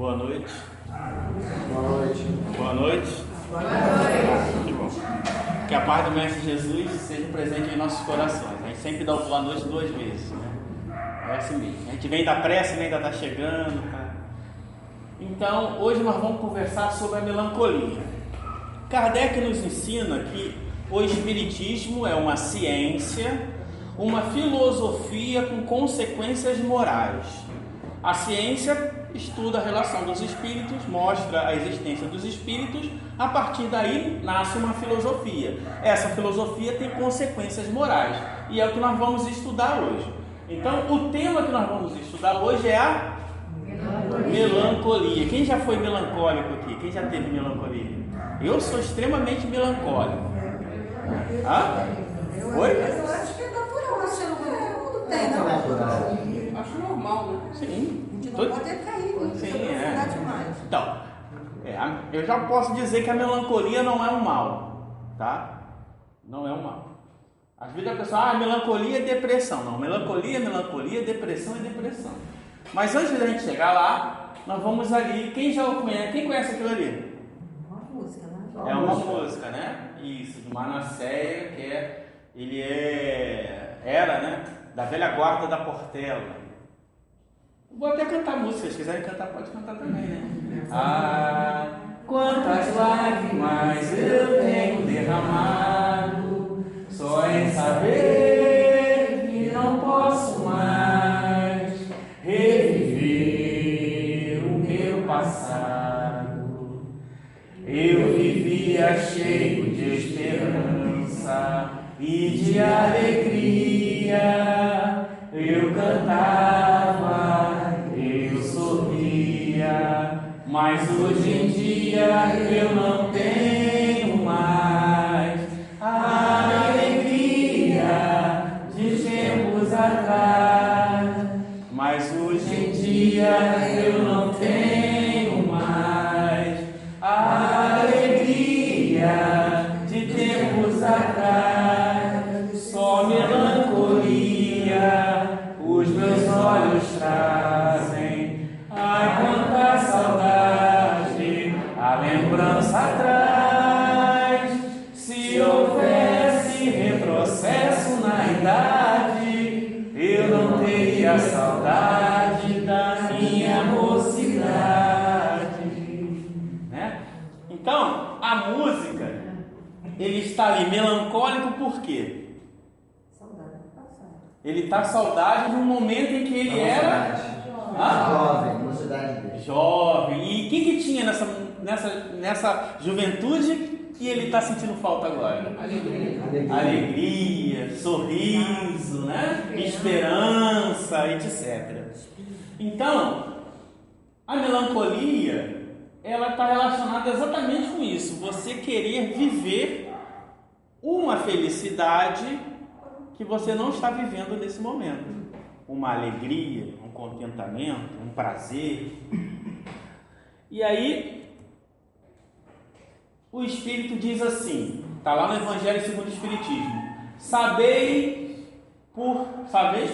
Boa noite. Boa noite. Boa noite. Boa noite. Que bom. Que a paz do Mestre Jesus seja presente em nossos corações. A gente sempre dá o boa noite 2 vezes, né? É assim mesmo. A gente vem da pressa, ainda está chegando, tá? Então, hoje nós vamos conversar sobre a melancolia. Kardec nos ensina que o Espiritismo é uma ciência, uma filosofia com consequências morais. A ciência estuda a relação dos espíritos, mostra a existência dos espíritos, a partir daí nasce uma filosofia. Essa filosofia tem consequências morais e é o que nós vamos estudar hoje. Então, o tema que nós vamos estudar hoje é a melancolia. Quem já foi melancólico aqui? Quem já teve melancolia? Eu sou extremamente melancólico. Hã? Oi? Eu acho que é natural, acho que todo mundo tem, não? Acho normal, né? Sim. A gente não pode cair muito, Sim, aprofundar demais. Então, eu já posso dizer que a melancolia não é um mal, tá? Não é um mal. Às vezes a pessoa, melancolia é depressão. Não, melancolia, depressão é depressão. Mas antes da gente chegar lá, nós vamos ali. Quem já conhece? Quem conhece aquilo ali? Uma música, né? É uma música, né? Isso, do Manasseia, que era, né? Da velha guarda da Portela. Vou até cantar música, se quiserem cantar, pode cantar também, né? Quantas lágrimas eu tenho derramado, só em saber que não posso mais reviver o meu passado. Eu vivia cheio de esperança e de alegria, eu cantava, eu sorria, mas hoje em dia eu não tenho mais a alegria de tempos atrás, mas hoje em dia eu não tenho mais a alegria de tempos atrás, só melancolia os meus olhos trazem. Ai, quanta saudade a lembrança traz. Se houvesse retrocesso na idade, eu não teria saudade da minha mocidade, né? Então, a música, ele está ali melancólico por quê? Saudade do passado. Ele está saudade de um momento em que ele era Jovem, mocidade dele. jovem. E o que tinha nessa juventude que ele está sentindo falta agora? Alegria, sorriso, né? Esperança, etc. Então, a melancolia, ela está relacionada exatamente com isso. Você querer viver uma felicidade que você não está vivendo nesse momento. Uma alegria, um contentamento, um prazer. E aí, o Espírito diz assim, está lá no Evangelho segundo o Espiritismo: sabeis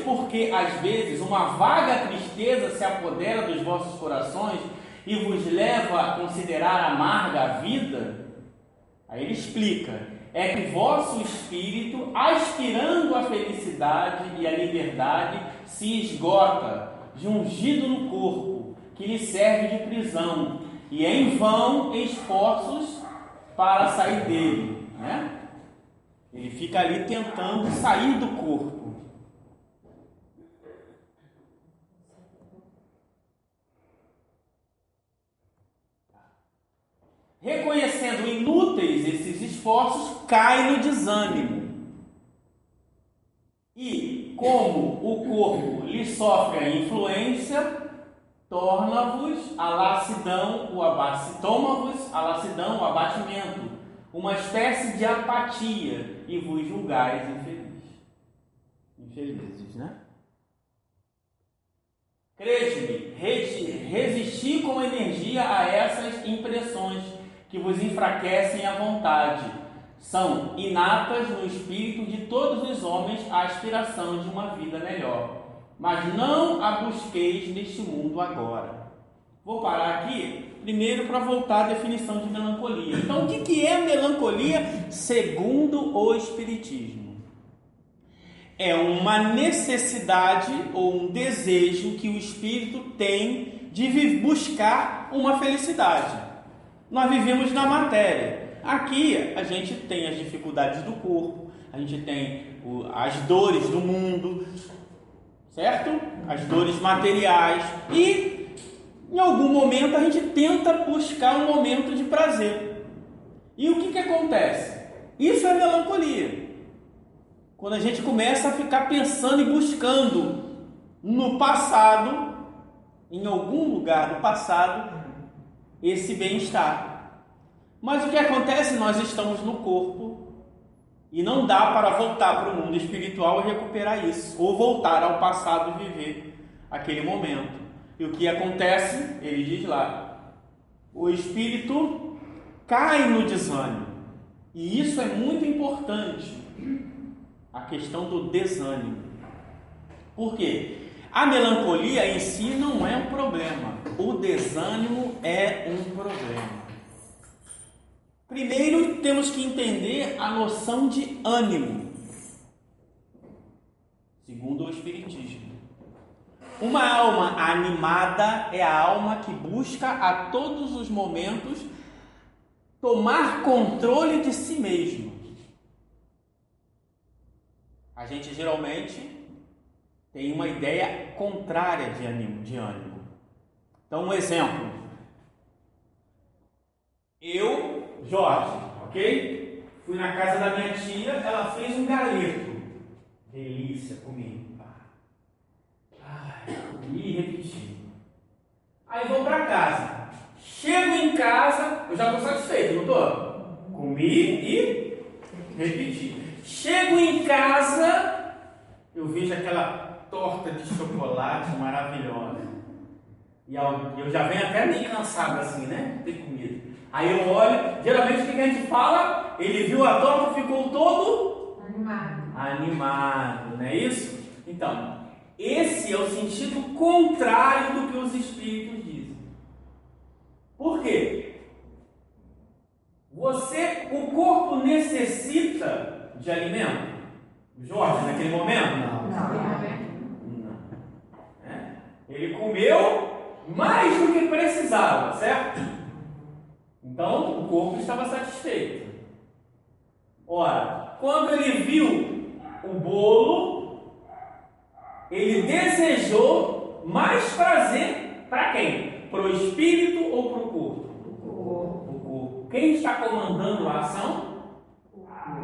porque às vezes uma vaga tristeza se apodera dos vossos corações e vos leva a considerar amarga a vida. Aí ele explica: é que vosso espírito, aspirando a felicidade e a liberdade, se esgota, jungido no corpo, que lhe serve de prisão, e é em vão esforços para sair dele, né? Ele fica ali tentando sair do corpo. Reconhecendo inúteis esses esforços, cai no desânimo. E, como o corpo lhe sofre a influência, toma-vos a lassidão, o abatimento, uma espécie de apatia, e vos julgais infelizes, né? Crede-me, resisti com energia a essas impressões que vos enfraquecem a vontade. São inatas no espírito de todos os homens a aspiração de uma vida melhor. Mas não a busqueis neste mundo agora. vou parar aqui primeiro para voltar à definição de melancolia. Então, o que é melancolia segundo o Espiritismo? É uma necessidade ou um desejo que o espírito tem de buscar uma felicidade. Nós vivemos na matéria. Aqui a gente tem as dificuldades do corpo, a gente tem as dores do mundo, certo? As dores materiais. E em algum momento a gente tenta buscar um momento de prazer. E o que acontece? Isso é melancolia. Quando a gente começa a ficar pensando e buscando no passado, em algum lugar do passado, esse bem-estar. Mas o que acontece? Nós estamos no corpo e não dá para voltar para o mundo espiritual e recuperar isso, ou voltar ao passado e viver aquele momento. E o que acontece? Ele diz lá, o espírito cai no desânimo. E isso é muito importante, a questão do desânimo. Por quê? A melancolia em si não é um problema, o desânimo é um problema. Primeiro temos que entender a noção de ânimo, segundo o Espiritismo. Uma alma animada é a alma que busca a todos os momentos tomar controle de si mesmo. A gente geralmente tem uma ideia contrária de ânimo. Então, um exemplo. Eu, Jorge, ok? Fui na casa da minha tia, ela fez um galeto. Delícia, comi. Comi e repeti. Aí vou para casa. Chego em casa, eu já estou satisfeito, não estou? Comi e repeti. Chego em casa, eu vejo aquela torta de chocolate maravilhosa. E eu já venho até meio cansado assim, né? Ter comida. Aí eu olho, geralmente o que a gente fala? Ele viu a torta e ficou todo animado, não é isso? Então, esse é o sentido contrário do que os espíritos dizem. Por quê? O corpo necessita de alimento? Jorge, naquele momento? Não. Ele comeu mais do que precisava, certo? Então, o corpo estava satisfeito. Ora, quando ele viu o bolo, ele desejou mais prazer para quem? Para o espírito ou para o corpo? O corpo. Quem está comandando a ação?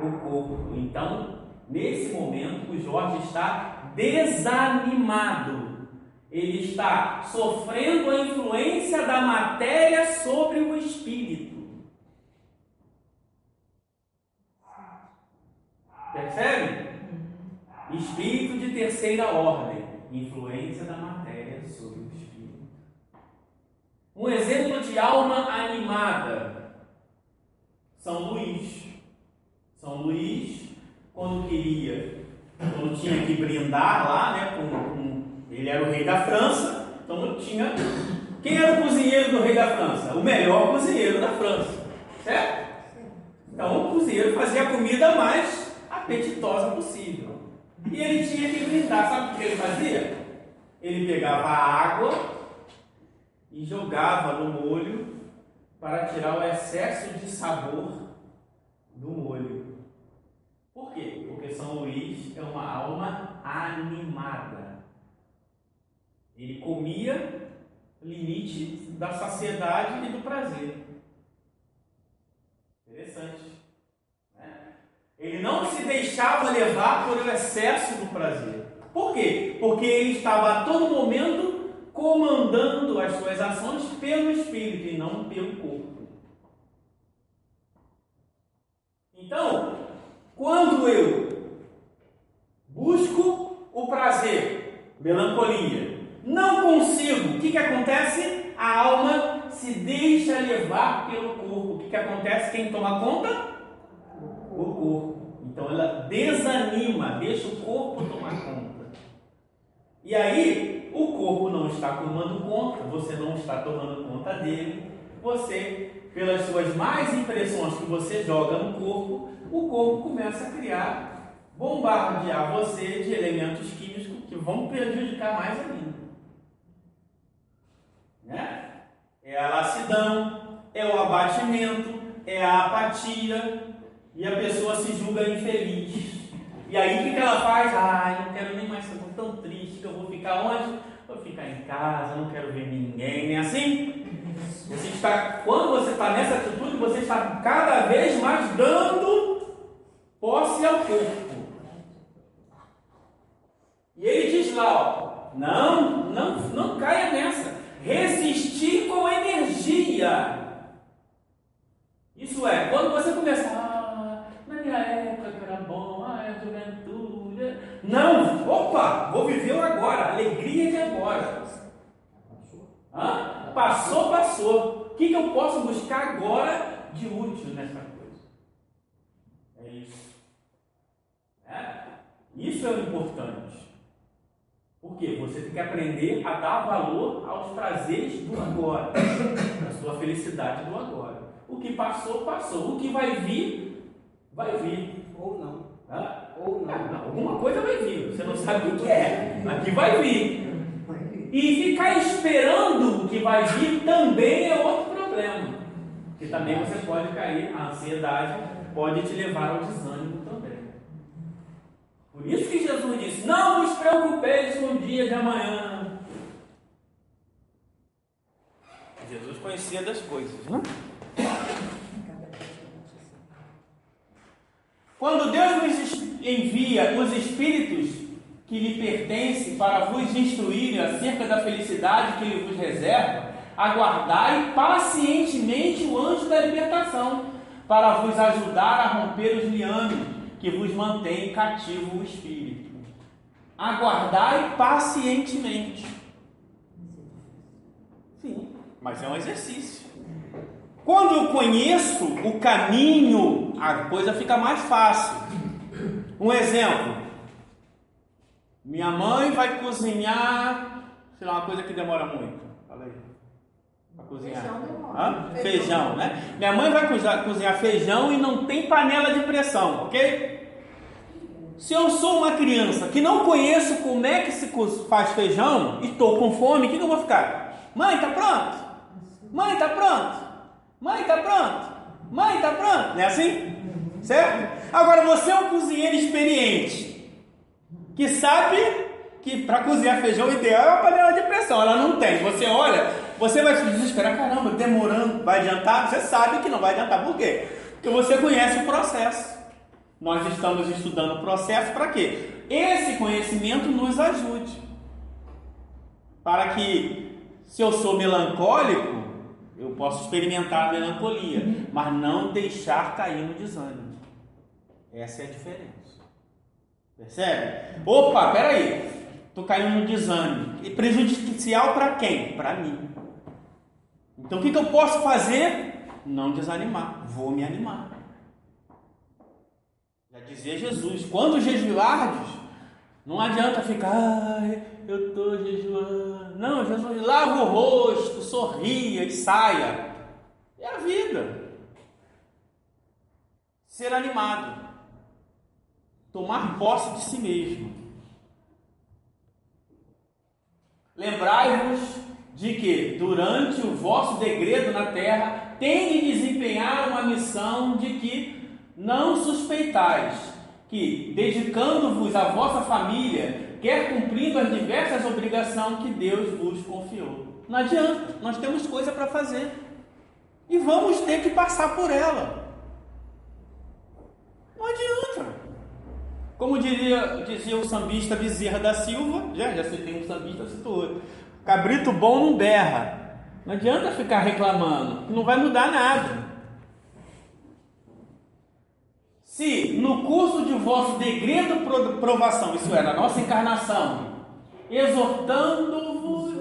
O corpo. Então, nesse momento, o Jorge está desanimado. Ele está sofrendo a influência da matéria sobre o espírito. Percebe? Espírito de terceira ordem. Influência da matéria sobre o espírito. Um exemplo de alma animada. São Luís. São Luís, quando tinha que brindar lá, né, ele era o rei da França, então tinha... Quem era o cozinheiro do rei da França? O melhor cozinheiro da França, certo? Então o cozinheiro fazia a comida mais apetitosa possível. E ele tinha que brindar. Sabe o que ele fazia? Ele pegava a água e jogava no molho para tirar o excesso de sabor do molho. Por quê? Porque São Luís é uma alma animada. Ele comia limite da saciedade e do prazer. Interessante, né? Ele não se deixava levar por excesso do prazer. Por quê? Porque ele estava a todo momento comandando as suas ações pelo espírito e não pelo corpo. Então, quando eu busco o prazer, melancolia, não consigo, o que acontece? A alma se deixa levar pelo corpo. O que acontece? Quem toma conta? O corpo. Então ela desanima, deixa o corpo tomar conta. E aí o corpo não está tomando conta, você não está tomando conta dele, você, pelas suas más impressões que você joga no corpo, o corpo começa a criar, bombardear você de elementos químicos que vão prejudicar mais ainda. Né? É a lassidão, é o abatimento, é a apatia, e a pessoa se julga infeliz. E aí o que ela faz? Não quero nem mais, estou tão triste que eu vou ficar onde? Vou ficar em casa, não quero ver ninguém, nem assim? Quando você está nessa atitude, você está cada vez mais dando posse ao corpo. E ele diz lá, ó, não caia nessa. Resistir com energia. Isso é, quando você começa, na minha época que era bom, a juventude. Não, vou viver o agora, alegria de agora. Passou. O que eu posso buscar agora de útil nessa coisa? É isso. Isso é o importante. Por quê? Você tem que aprender a dar valor aos prazeres do agora, a sua felicidade do agora. O que passou, passou. O que vai vir, vai vir. Ou não. Ou não. Alguma coisa vai vir. Você não sabe o que é, mas que vai vir. E ficar esperando o que vai vir também é outro problema. Porque também você pode cair, a ansiedade pode te levar ao desânimo também. Por isso que Jesus disse, não vos preocupeis com o dia de amanhã. Jesus conhecia das coisas, né? Quando Deus nos envia os Espíritos que lhe pertencem para vos instruir acerca da felicidade que Ele vos reserva, aguardai pacientemente o anjo da libertação, para vos ajudar a romper os liames que vos mantém cativo o espírito. Aguardai pacientemente. Sim, mas é um exercício. Quando eu conheço o caminho, a coisa fica mais fácil. Um exemplo. Minha mãe vai cozinhar, sei lá, uma coisa que demora muito. Fala aí. Para cozinhar. Feijão, né? Minha mãe vai cozinhar feijão e não tem panela de pressão, ok? Se eu sou uma criança que não conheço como é que se faz feijão e estou com fome, o que eu vou ficar? Mãe, tá pronto? Mãe, tá pronto? Mãe, tá pronto? Mãe, tá pronto? Não é assim? Certo? Agora, você é um cozinheiro experiente que sabe que para cozinhar feijão o ideal é uma panela de pressão. Ela não tem. Você olha, você vai se desesperar. Caramba, demorando, vai adiantar? Você sabe que não vai adiantar. Por quê? Porque você conhece o processo. Nós estamos estudando o processo para quê? Esse conhecimento nos ajude. Para que, se eu sou melancólico, eu posso experimentar a melancolia, mas não deixar cair no desânimo. Essa é a diferença. Percebe? Opa, peraí. Estou caindo no desânimo. E prejudicial para quem? Para mim. Então o que eu posso fazer? Não desanimar. Vou me animar. Já dizia Jesus, quando jejuardes, não adianta ficar, eu estou jejuando. Não, Jesus, lava o rosto, sorria e saia. É a vida. Ser animado. Tomar posse de si mesmo. Lembrai-vos de que, durante o vosso degredo na terra, tem de desempenhar uma missão de que não suspeitais, que, dedicando-vos à vossa família, quer cumprindo as diversas obrigações que Deus vos confiou. Não adianta, nós temos coisa para fazer. E vamos ter que passar por ela. Não adianta. Como dizia o sambista Bezerra da Silva, já citei um sambista, citou outro. Cabrito bom não berra. Não adianta ficar reclamando, não vai mudar nada. Se no curso de vosso degredo provação, isso é, na nossa encarnação, exonerando-vos,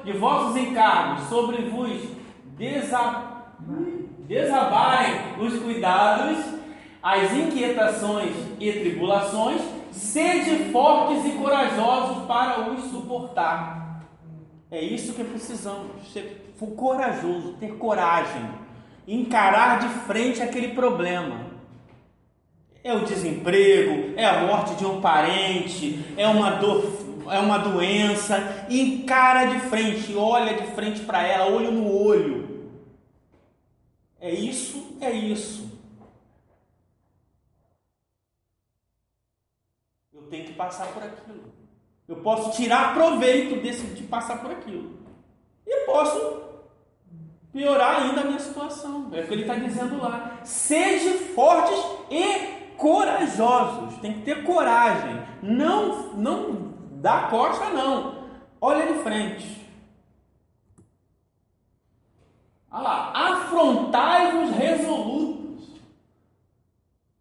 de vossos encargos, sobre vos desabarem os cuidados, as inquietações e tribulações, sede fortes e corajosos para os suportar. É isso que precisamos, ser corajoso, ter coragem, encarar de frente aquele problema. É o desemprego, é a morte de um parente, é uma dor, é uma doença. Encara de frente, olha de frente para ela, olho no olho. É isso, é isso. Eu tenho que passar por aquilo. Eu posso tirar proveito de passar por aquilo. E posso piorar ainda a minha situação. É o que ele está dizendo lá. Sede fortes e corajosos. Tem que ter coragem. Não dá costa, não. Olha de frente. Olha lá. Afrontai-vos resolutos.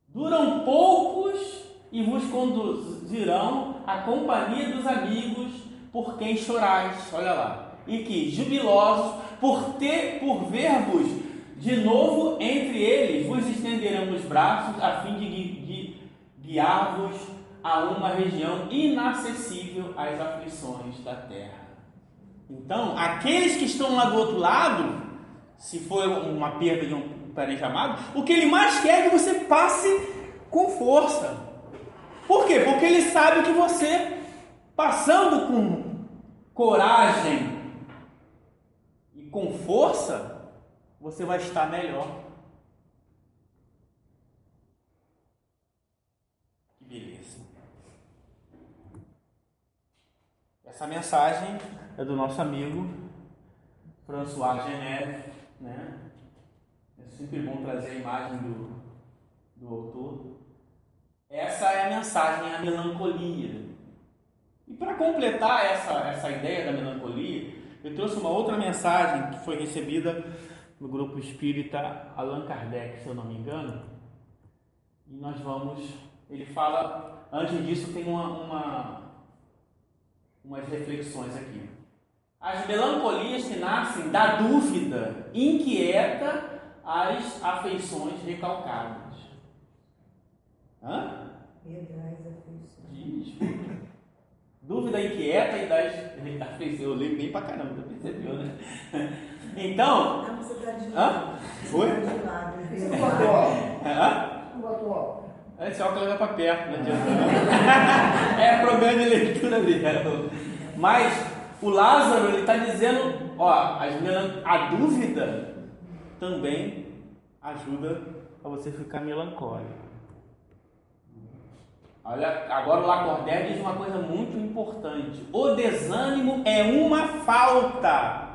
Duram poucos e vos conduzirão à companhia dos amigos por quem chorais. Olha lá. E que jubilosos por ver-vos de novo entre eles, vos estenderão os braços a fim de guiar-vos a uma região inacessível às aflições da terra. Então, aqueles que estão lá do outro lado, se for uma perda de um parente amado, o que ele mais quer é que você passe com força. Por quê? Porque ele sabe que você, passando com coragem e com força, você vai estar melhor. Que beleza. Essa mensagem é do nosso amigo François Geneve, né? É sempre bom trazer a imagem do autor. Essa é a mensagem, a melancolia. E para completar essa ideia da melancolia, eu trouxe uma outra mensagem que foi recebida no grupo espírita Allan Kardec, se eu não me engano. E nós ele fala, antes disso tem umas reflexões aqui. As melancolias que nascem da dúvida inquieta as afeições recalcadas. Hã? Diz. Dúvida inquieta e das afeições. Eu leio bem pra caramba, percebeu, né? Então. Hã? Foi? Esse óculos vai para perto, não adianta. É problema de leitura dele. Mas o Lázaro, ele está dizendo, a dúvida também ajuda a você ficar melancólico. Olha, agora o Lacordaire diz uma coisa muito importante. O desânimo é uma falta.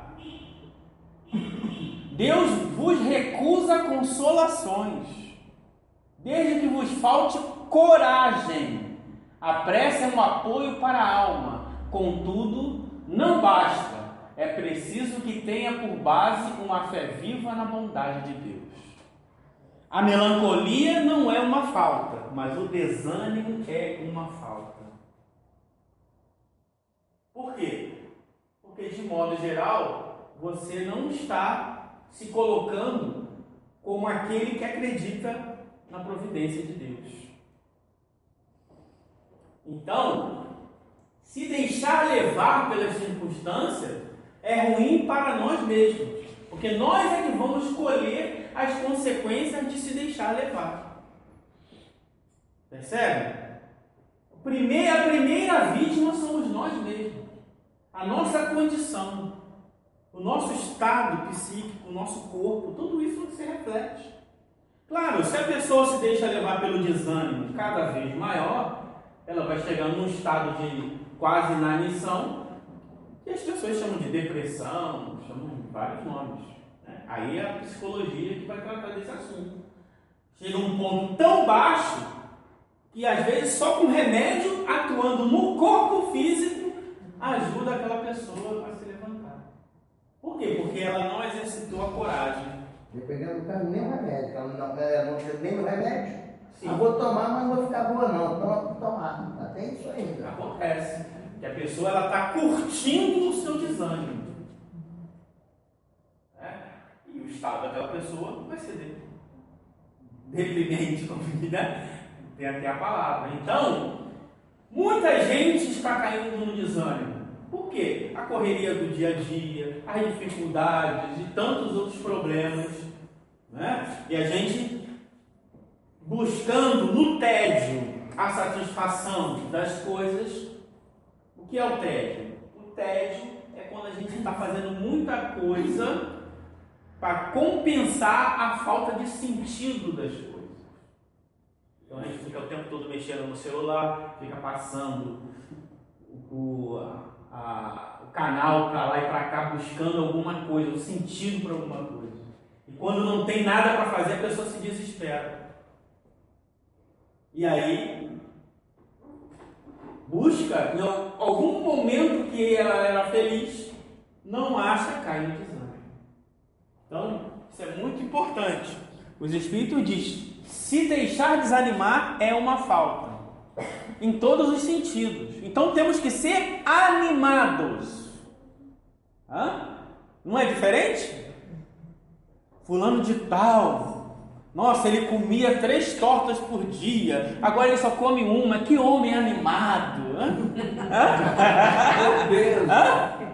Deus vos recusa consolações, desde que vos falte coragem. A prece é um apoio para a alma. Contudo, não basta. É preciso que tenha por base uma fé viva na bondade de Deus. A melancolia não é uma falta, mas o desânimo é uma falta. Por quê? Porque, de modo geral, você não está se colocando como aquele que acredita na providência de Deus. Então, se deixar levar pelas circunstâncias é ruim para nós mesmos, porque nós é que vamos colher as consequências de se deixar levar. Percebe? A primeira vítima somos nós mesmos. A nossa condição, o nosso estado psíquico, o nosso corpo, tudo isso se reflete. Claro, se a pessoa se deixa levar pelo desânimo cada vez maior, ela vai chegando num estado de quase inanição, que as pessoas chamam de depressão, chamam de vários nomes. Aí é a psicologia que vai tratar desse assunto. Chega um ponto tão baixo que às vezes só com remédio atuando no corpo físico ajuda aquela pessoa a se levantar. Por quê? Porque ela não exercitou a coragem. Dependendo do caso, nem o remédio. Ela não tem nem o remédio. Sim. Eu vou tomar, mas não vou ficar boa não. Então eu vou tomar. Até isso ainda. Acontece. Que a pessoa está curtindo o seu desânimo. E o estado daquela pessoa vai ceder. deprimente, como né? Tem até a palavra. Então, muita gente está caindo no desânimo. Por quê? A correria do dia a dia, as dificuldades e tantos outros problemas, né? E a gente buscando no tédio a satisfação das coisas. O que é o tédio? O tédio é quando a gente está fazendo muita coisa para compensar a falta de sentido das coisas. Então a gente fica o tempo todo mexendo no celular, fica passando o canal para lá e para cá, buscando alguma coisa, o sentido para alguma coisa. E quando não tem nada para fazer, a pessoa se desespera. E aí busca, em algum momento que ela era feliz, não acha, cai no desânimo. Então, isso é muito importante. Os Espíritos dizem, se deixar desanimar é uma falta, em todos os sentidos. Então temos que ser animados. Não é diferente? Fulano de tal, nossa, ele comia 3 tortas por dia, agora ele só come uma. Que homem animado!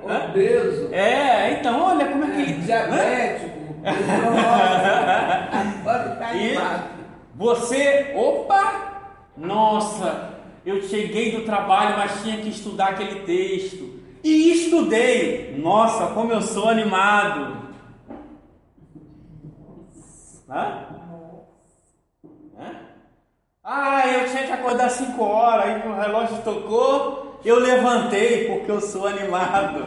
Obeso. Então olha como é que ele... Diabético. E você, nossa, eu cheguei do trabalho, mas tinha que estudar aquele texto. E estudei. Nossa, como eu sou animado. Eu tinha que acordar 5 horas, aí o relógio tocou, eu levantei porque eu sou animado.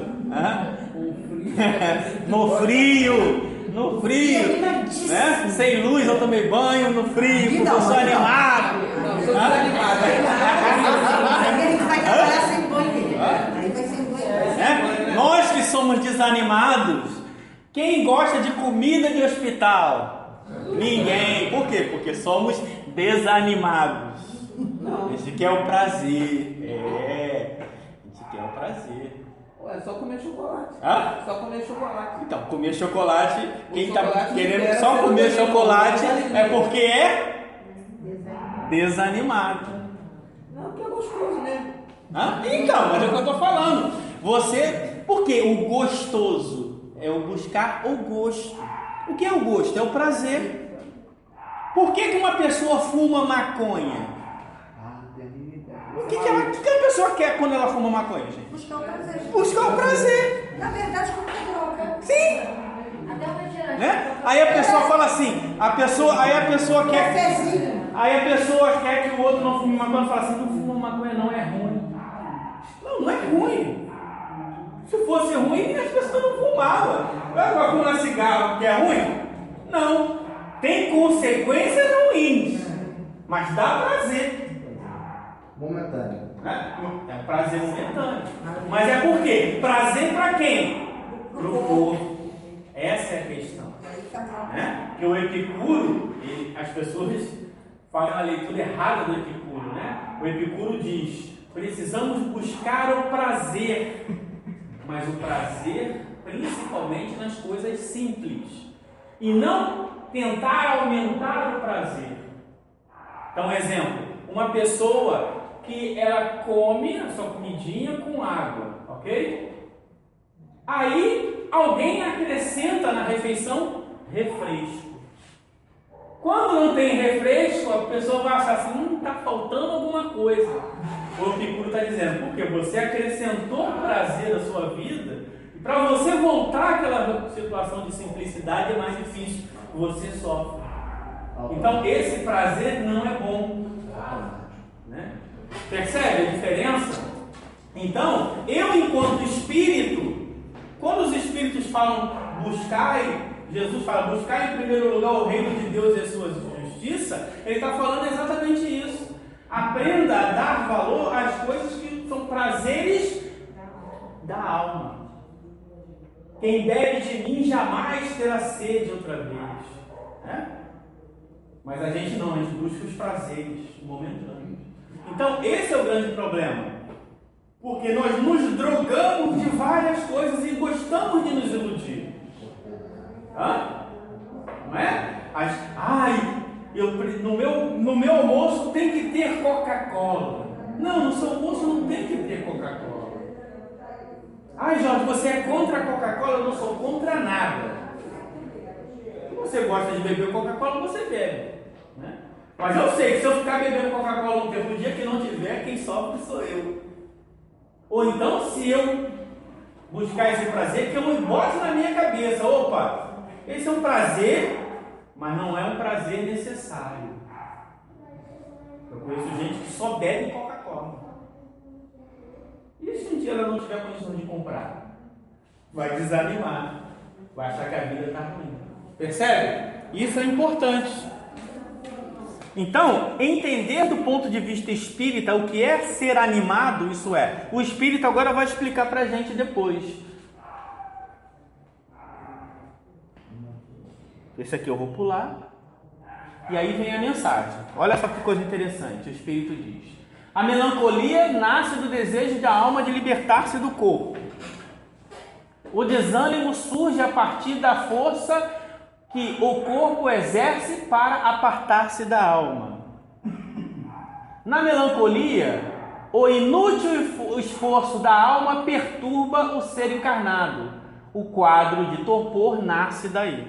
No frio, né? Sem luz eu tomei banho no frio, porque eu sou animado. Não, sou desanimado. Aí a gente vai trabalhar sem banho. Aí vai sem banho. Nós que somos desanimados, quem gosta de comida de hospital? Ninguém. Por quê? Porque somos desanimados. Esse aqui é o prazer. Esse aqui é o prazer. É só comer chocolate. Só comer chocolate. Então, comer chocolate, quem está chocolate querendo só comer chocolate é porque é desanimado. Não, porque é gostoso mesmo. Então, mas é o que eu estou falando. Porque o gostoso é o buscar o gosto. O que é o gosto? É o prazer. Por que uma pessoa fuma maconha? O que a pessoa quer quando ela fuma maconha, gente? Buscar o prazer. Buscar o prazer. Na verdade, como que droga? Sim. Até uma geração. Né? Aí a pessoa fala assim, aí a pessoa quer que o outro não fume maconha, fala assim, não fuma maconha não, é ruim. Não é ruim. Se fosse ruim, as pessoas não fumavam. Vai fumar cigarro porque é ruim? Não. Tem consequências ruins, mas dá prazer. Momentâneo. É um prazer momentâneo. Mas é por quê? Prazer para quem? Para o corpo. Essa é a questão. Né? Porque o Epicuro, as pessoas fazem a leitura errada do Epicuro. Né? O Epicuro diz, precisamos buscar o prazer. Mas o prazer principalmente nas coisas simples. E não tentar aumentar o prazer. Então, exemplo, uma pessoa que ela come a sua comidinha com água, ok? Aí alguém acrescenta na refeição refresco. Quando não tem refresco, a pessoa vai achar assim, está faltando alguma coisa. O Epicuro está dizendo, porque você acrescentou prazer à sua vida, e para você voltar àquela situação de simplicidade é mais difícil, você sofre. Então esse prazer não é bom. Né? Percebe a diferença? Então, eu enquanto espírito, quando os espíritos falam buscai, Jesus fala buscai em primeiro lugar o reino de Deus e a sua justiça, ele está falando exatamente isso. Aprenda a dar valor às coisas que são prazeres da alma. Quem bebe de mim jamais terá sede outra vez. Né? Mas a gente não, a gente busca os prazeres momentâneos. Então esse é o grande problema. Porque nós nos drogamos de várias coisas e gostamos de nos iludir. Não é? no meu almoço tem que ter Coca-Cola. Não, no seu almoço não tem que ter Coca-Cola. Ai, Jorge, você é contra a Coca-Cola? Eu não sou contra nada. Se você gosta de beber Coca-Cola, você bebe, né? Mas eu sei que se eu ficar bebendo Coca-Cola um tempo, no dia que não tiver, quem sofre sou eu. Ou então, se eu buscar esse prazer, que eu bote na minha cabeça, opa, esse é um prazer, mas não é um prazer necessário. Eu conheço gente que só bebe Coca-Cola. E se um dia ela não tiver condição de comprar? Vai desanimar, vai achar que a vida está ruim. Percebe? Isso é importante. Então, entender do ponto de vista espírita o que é ser animado, isso é, o espírito agora vai explicar para a gente depois. Esse aqui eu vou pular. E aí vem a mensagem. Olha só que coisa interessante, o espírito diz: a melancolia nasce do desejo da alma de libertar-se do corpo. O desânimo surge a partir da força que o corpo exerce para apartar-se da alma. Na melancolia, o inútil esforço da alma perturba o ser encarnado. O quadro de torpor nasce daí.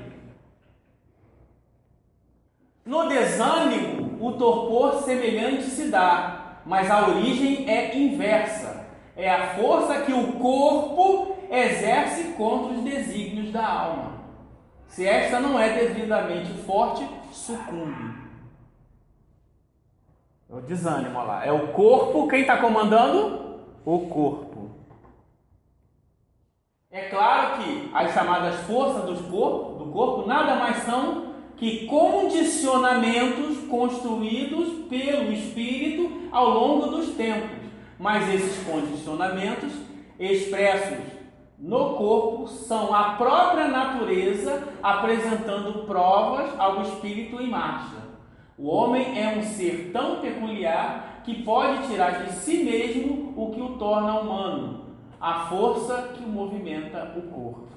No desânimo, o torpor semelhante se dá, mas a origem é inversa. É a força que o corpo exerce contra os desígnios da alma. Se esta não é devidamente forte, sucumbe. É o desânimo, olha lá. É o corpo, quem está comandando? O corpo. É claro que as chamadas forças do corpo nada mais são que condicionamentos construídos pelo espírito ao longo dos tempos. Mas esses condicionamentos expressos no corpo são a própria natureza apresentando provas ao espírito em marcha. O homem é um ser tão peculiar que pode tirar de si mesmo o que o torna humano, a força que o movimenta o corpo.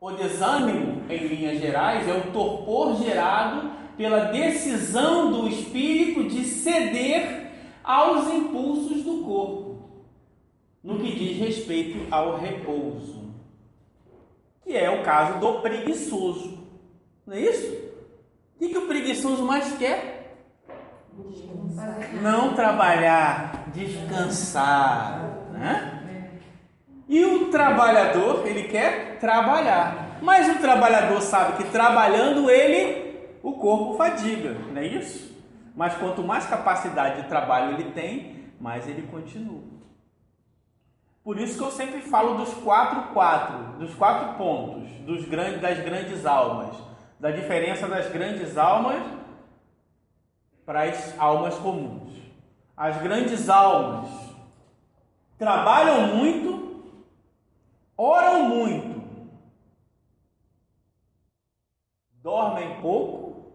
O desânimo, em linhas gerais, é o torpor gerado pela decisão do espírito de ceder aos impulsos do corpo, no que diz respeito ao repouso, que é o caso do preguiçoso. Não é isso? O que o preguiçoso mais quer? Não trabalhar, descansar, né? E o trabalhador, ele quer trabalhar. Mas o trabalhador sabe que trabalhando o corpo fadiga, não é isso? Mas quanto mais capacidade de trabalho ele tem, mais ele continua. Por isso que eu sempre falo dos quatro pontos, das grandes almas, da diferença das grandes almas para as almas comuns. As grandes almas trabalham muito, oram muito, dormem pouco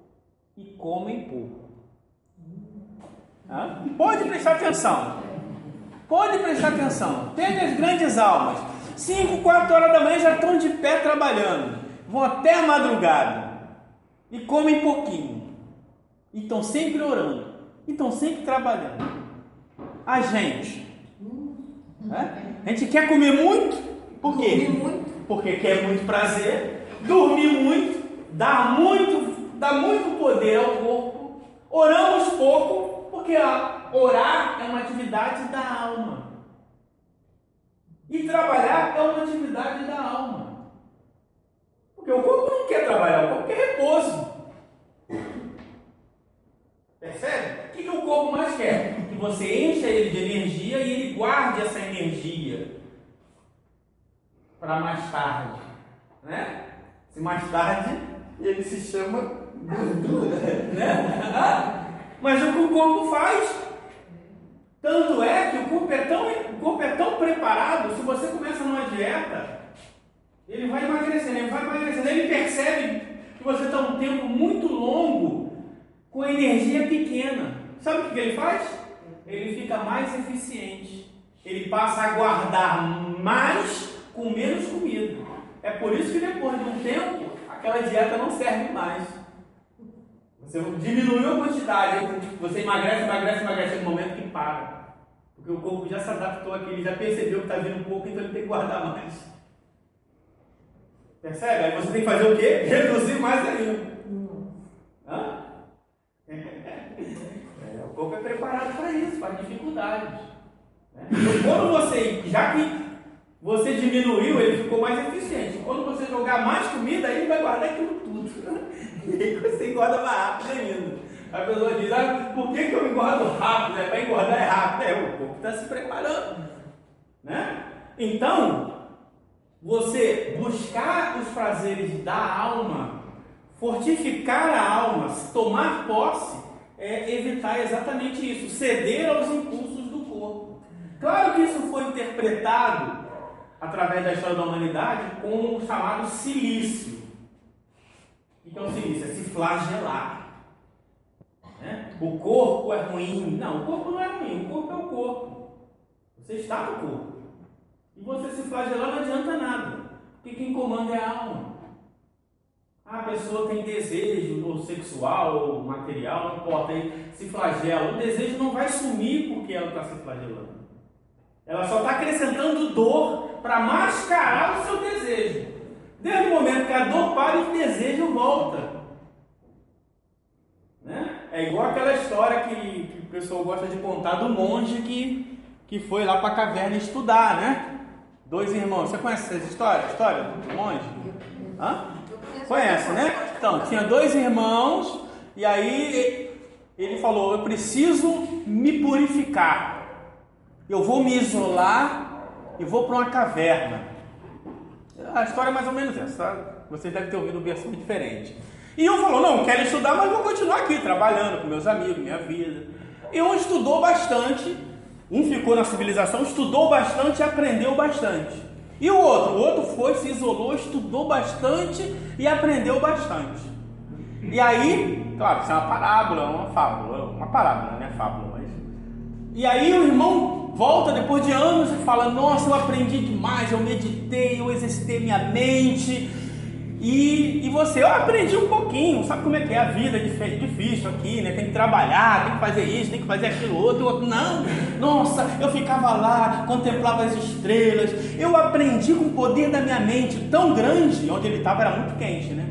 e comem pouco. Pode prestar atenção. Tem as grandes almas. 5, 4 horas da manhã já estão de pé trabalhando. Vão até a madrugada. E comem pouquinho. E estão sempre orando. E estão sempre trabalhando. A gente quer comer muito. Por quê? Porque quer muito prazer. Dormir muito. Dá muito poder ao corpo. Oramos pouco. Porque orar é uma atividade da alma. E trabalhar é uma atividade da alma. Porque o corpo não quer trabalhar, o corpo quer repouso. Percebe? O que o corpo mais quer? Que você encha ele de energia e ele guarde essa energia para mais tarde. Né? Se mais tarde ele se chama gordura. Né? Mas o que o corpo faz? Tanto é que o corpo é tão preparado, se você começa numa dieta, ele vai emagrecendo, ele percebe que você está um tempo muito longo com energia pequena. Sabe o que ele faz? Ele fica mais eficiente. Ele passa a guardar mais com menos comida. É por isso que depois de um tempo, aquela dieta não serve mais. Você diminuiu a quantidade, você emagrece, chega um momento que para. Porque o corpo já se adaptou àquilo, já percebeu que está vindo um pouco, então ele tem que guardar mais. Percebe? Aí você tem que fazer o quê? Reduzir mais ainda. Hã? O corpo é preparado para isso, para dificuldades. Então, quando você, já que você diminuiu, ele ficou mais eficiente. Quando você jogar mais comida, ele vai guardar aquilo tudo. E aí você engorda mais rápido ainda. A pessoa diz, por que eu engordo rápido? Para engordar é rápido. O corpo está se preparando. Né? Então, você buscar os prazeres da alma, fortificar a alma, tomar posse, é evitar exatamente isso, ceder aos impulsos do corpo. Claro que isso foi interpretado através da história da humanidade com o chamado silício. O que é o silício? É se flagelar. Né? O corpo é ruim. Não, o corpo não é ruim, o corpo é o corpo. Você está no corpo. E você se flagelar não adianta nada. Porque quem comanda é a alma. A pessoa tem desejo, ou sexual, ou material, não importa, aí se flagela. O desejo não vai sumir porque ela está se flagelando. Ela só está acrescentando dor para mascarar o seu desejo. Desde o momento que a dor para, o desejo volta. Né? É igual aquela história que o pessoal gosta de contar do monge que foi lá para a caverna estudar, né? 2 irmãos. Você conhece essa história? A história do monge? Hã? Conhece, né? Então, tinha 2 irmãos e aí ele falou, eu preciso me purificar. Eu vou me isolar e vou para uma caverna. A história é mais ou menos essa. Você deve ter ouvido versão diferente. E um falou, não, quero estudar, mas vou continuar aqui, trabalhando com meus amigos, minha vida. E um estudou bastante, um ficou na civilização, estudou bastante e aprendeu bastante. E o outro foi, se isolou, estudou bastante e aprendeu bastante. E aí, claro, isso é uma parábola, uma fábula, uma parábola, não é fábula, mas... E aí o irmão volta depois de anos e fala, nossa, eu aprendi demais, eu meditei, eu exercitei minha mente. E você, eu aprendi um pouquinho, sabe como é que é a vida difícil aqui, né? Tem que trabalhar, tem que fazer isso, tem que fazer aquilo outro. E o outro, não, nossa, eu ficava lá, contemplava as estrelas. Eu aprendi com o poder da minha mente tão grande, onde ele estava era muito quente, né?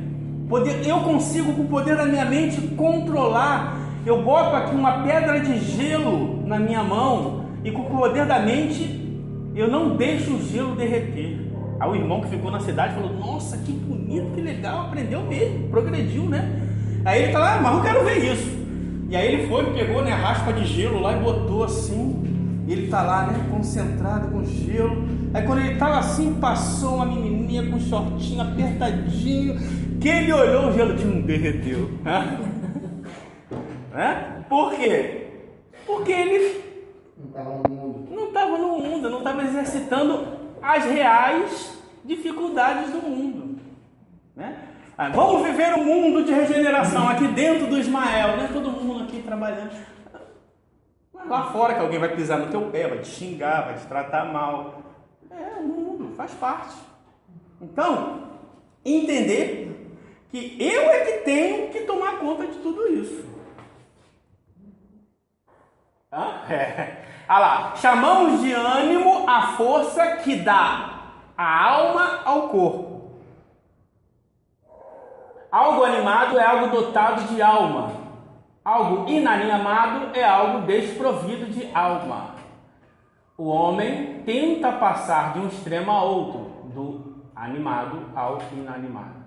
Eu consigo, com o poder da minha mente, controlar. Eu boto aqui uma pedra de gelo na minha mão e com o poder da mente, eu não deixo o gelo derreter. Aí o irmão que ficou na cidade falou, nossa, que bonito, que legal, aprendeu mesmo, progrediu, né? Aí ele tá lá, mas eu quero ver isso. E aí ele foi, pegou, né, a raspa de gelo lá e botou assim. E ele tá lá, né, concentrado com gelo. Aí quando ele tava assim, passou uma menininha com um shortinho apertadinho, que ele olhou, o gelo derreteu. Né? Por quê? Porque ele não estava no mundo, não estava exercitando as reais dificuldades do mundo, né? Vamos viver um mundo de regeneração aqui dentro do Ismael, né? Todo mundo aqui trabalhando. Lá fora que alguém vai pisar no teu pé, vai te xingar, vai te tratar mal. É o mundo, faz parte. Então, entender que eu é que tenho que tomar conta de tudo isso. Olha lá, chamamos de ânimo a força que dá a alma ao corpo. Algo animado é algo dotado de alma. Algo inanimado é algo desprovido de alma. O homem tenta passar de um extremo a outro, do animado ao inanimado.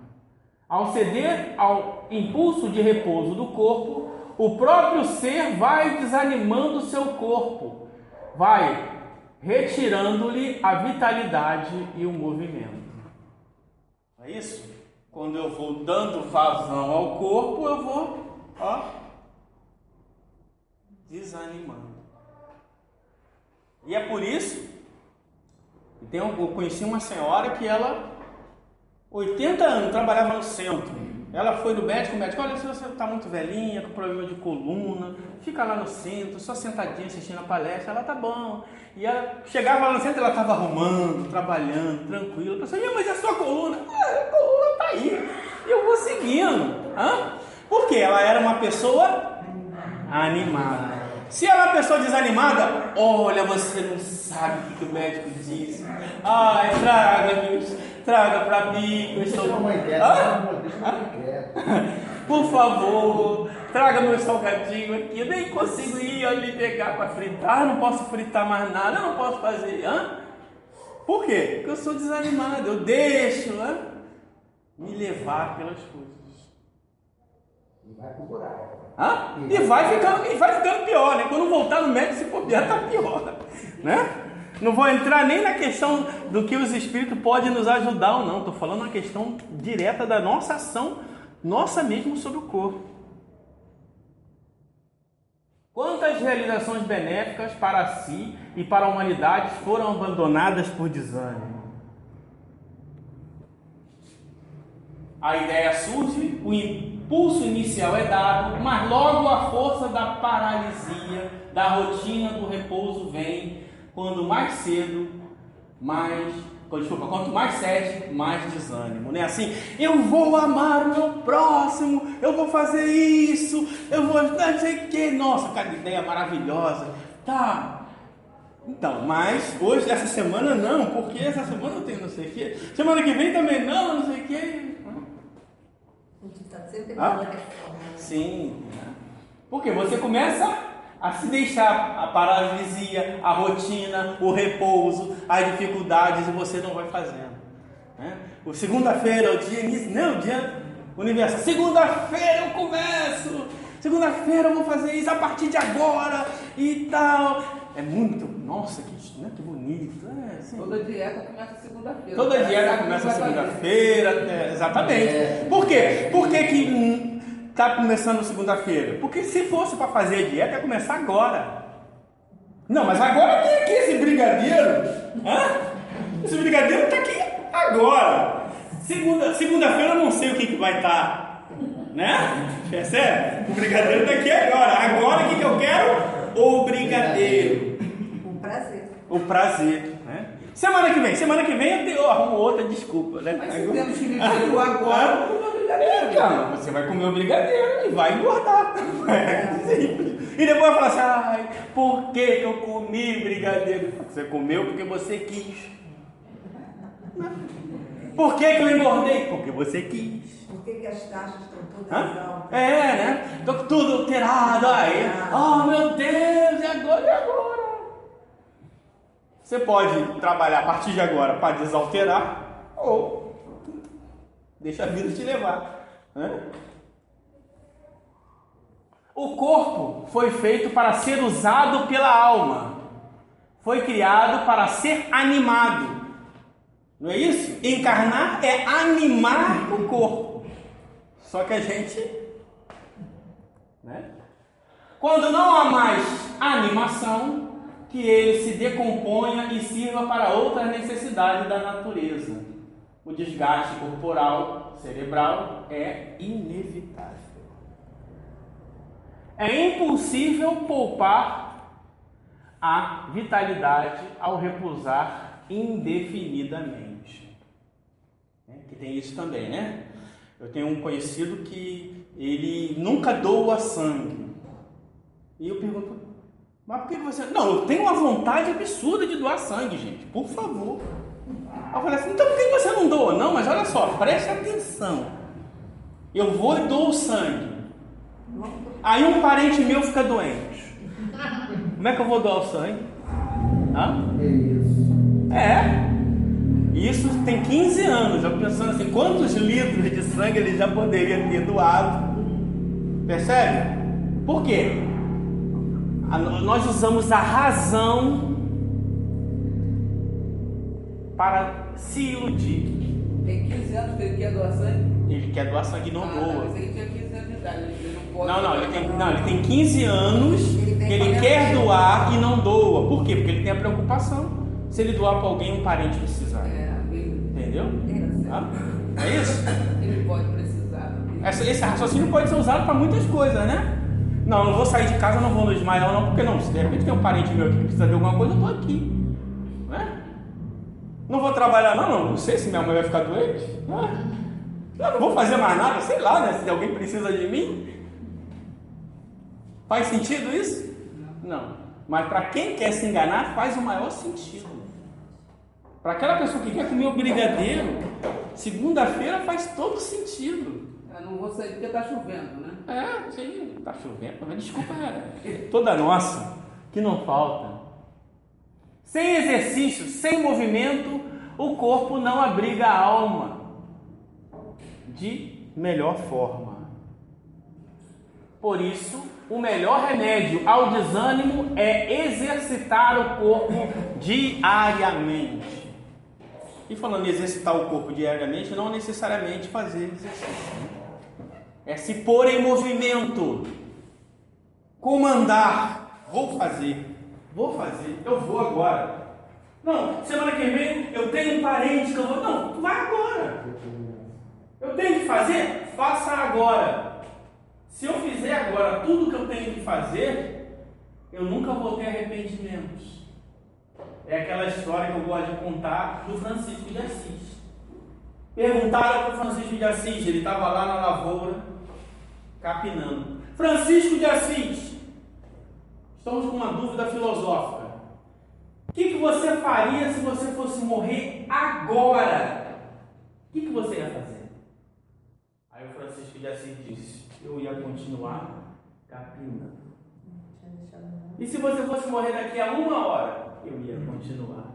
Ao ceder ao impulso de repouso do corpo, o próprio ser vai desanimando o seu corpo, vai retirando-lhe a vitalidade e o movimento. Não é isso? Quando eu vou dando vazão ao corpo, eu vou, desanimando. E é por isso que eu conheci uma senhora que ela, 80 anos, trabalhava no centro. Ela foi no médico, o médico, olha, você está muito velhinha, com problema de coluna, fica lá no centro, só sentadinha assistindo a palestra, ela tá bom. E ela chegava lá no centro, ela estava arrumando, trabalhando, tranquila. A pessoa, mas e a sua coluna? A coluna tá aí. E eu vou seguindo. Porque ela era uma pessoa animada. Se ela é uma pessoa desanimada, olha, você não sabe o que o médico disse. Ai, traga pra mim. Eu estou... Por favor, traga meu salgadinho aqui. Eu nem consigo ir ali pegar para fritar. Eu não posso fritar mais nada. Eu não posso fazer. Por quê? Porque eu sou desanimado. Eu deixo me levar pelas coisas. E vai pro buraco. E vai ficando pior, né? Quando voltar no médico, se bobear, tá pior, né? Não vou entrar nem na questão do que os espíritos podem nos ajudar ou não. Estou falando uma questão direta da nossa ação, nossa mesmo sobre o corpo. Quantas realizações benéficas para si e para a humanidade foram abandonadas por desânimo? A ideia surge, o impulso inicial é dado, mas logo a força da paralisia, da rotina do repouso vem, quanto mais cedo, mais desânimo, né? Assim, eu vou amar o meu próximo, eu vou fazer isso, eu vou não sei o que, nossa, cada ideia maravilhosa, tá? Então, mas hoje, essa semana não, porque essa semana eu tenho não sei o que, semana que vem também não sei o que. Sim, porque você começa a se deixar a paralisia, a rotina, o repouso, as dificuldades e você não vai fazendo, né? O segunda-feira, o dia universal. Segunda-feira eu começo. Segunda-feira eu vou fazer isso a partir de agora e tal. É muito, nossa, que bonito. Assim. Toda dieta começa segunda-feira. Toda dieta começa segunda-feira, exatamente. Por quê? Por que está começando segunda-feira? Porque se fosse para fazer a dieta, ia começar agora. Não, mas agora tem aqui esse brigadeiro. Esse brigadeiro está aqui agora. Segunda-feira eu não sei o que vai estar, né? Percebe? O brigadeiro está aqui agora. Agora o que eu quero? O brigadeiro. O prazer, né? Semana que vem eu arrumo outra desculpa, né? Mas se temos que viver agora, vamos comer o brigadeiro. Então, você vai comer o brigadeiro e vai engordar. Simples. E depois vai falar assim, por que eu comi brigadeiro? Você comeu porque você quis. Por que eu engordei? Porque você quis. Por que as taxas estão todas altas? Né? Estou tudo alterado aí. Oh, meu Deus, e agora? Você pode trabalhar a partir de agora para desalterar ou deixa a vida te levar, né? O corpo foi feito para ser usado pela alma. Foi criado para ser animado. Não é isso? Encarnar é animar o corpo. Só que a gente, né? Quando não há mais animação, que ele se decomponha e sirva para outras necessidades da natureza. O desgaste corporal, cerebral é inevitável. É impossível poupar a vitalidade ao repousar indefinidamente. Que tem isso também, né? Eu tenho um conhecido que ele nunca doa sangue. E eu pergunto, mas por que você... Não, eu tenho uma vontade absurda de doar sangue, gente. Por favor. Eu falei assim, então por que você não doa? Não, mas olha só, preste atenção. Eu vou e dou o sangue. Aí um parente meu fica doente. Como é que eu vou doar o sangue? Isso tem 15 anos. Eu pensando assim, quantos litros de sangue ele já poderia ter doado? Percebe? Por quê? Nós usamos a razão para se iludir. Tem 15 anos que ele quer doar sangue? Ele quer doar sangue e não doa. Mas ele tinha 15 anos de idade, ele não pode. Ele tem 15 anos que ele quer doar e não doa. Por quê? Porque ele tem a preocupação se ele doar para alguém, um parente precisar. Entendeu? É isso? Ele pode precisar. Esse raciocínio pode ser usado para muitas coisas, né? Não vou sair de casa, não vou no Ismael, não, porque não. Se de repente tem um parente meu aqui que precisa de alguma coisa, eu estou aqui. Né? Não vou trabalhar, não sei se minha mãe vai ficar doente. Eu não vou fazer mais nada, sei lá, né? Se alguém precisa de mim. Faz sentido isso? Não. Mas para quem quer se enganar, faz o maior sentido. Para aquela pessoa que quer comer o brigadeiro, segunda-feira faz todo sentido. Eu não vou sair porque tá chovendo, né? Sim, tá chovendo, mas desculpa, toda nossa, que não falta. Sem exercício, sem movimento, o corpo não abriga a alma de melhor forma. Por isso, o melhor remédio ao desânimo é exercitar o corpo diariamente. E falando em exercitar o corpo diariamente, não necessariamente fazer exercício. É se pôr em movimento. Comandar. Vou fazer, eu vou agora. Não, semana que vem eu tenho um parente que eu vou. Não, tu vai agora. Eu tenho que fazer? Faça agora. Se eu fizer agora tudo que eu tenho que fazer, eu nunca vou ter arrependimentos. É aquela história que eu gosto de contar do Francisco de Assis. Perguntaram para o Francisco de Assis, ele estava lá na lavoura, capinando. Francisco de Assis, estamos com uma dúvida filosófica. O que você faria se você fosse morrer agora? O que você ia fazer? Aí o Francisco de Assis disse, eu ia continuar capinando. E se você fosse morrer daqui a 1 hora? Eu ia continuar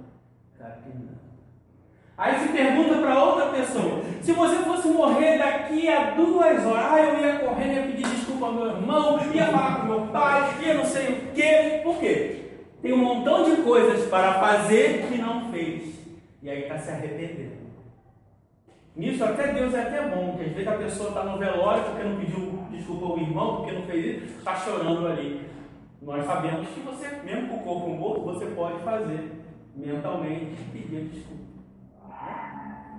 capinando. Aí se pergunta para outra pessoa, se você fosse morrer daqui a 2 horas, eu ia correndo, ia pedir desculpa ao meu irmão, ia falar com meu pai, ia não sei o quê. Por quê? Tem um montão de coisas para fazer que não fez. E aí está se arrependendo. Nisso até Deus é até bom, porque às vezes a pessoa está no velório porque não pediu desculpa ao irmão, porque não fez isso, está chorando ali. Nós sabemos que você, mesmo com o corpo morto, você pode fazer mentalmente pedir desculpa.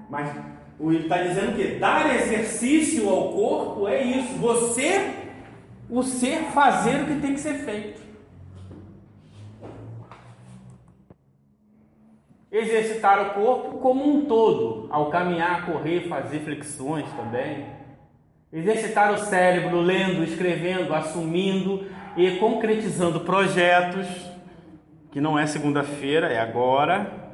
Mas ele está dizendo que dar exercício ao corpo é isso. O ser fazer o que tem que ser feito. Exercitar o corpo como um todo, ao caminhar, correr, fazer flexões também. Exercitar o cérebro lendo, escrevendo, assumindo e concretizando projetos, que não é segunda-feira, é agora.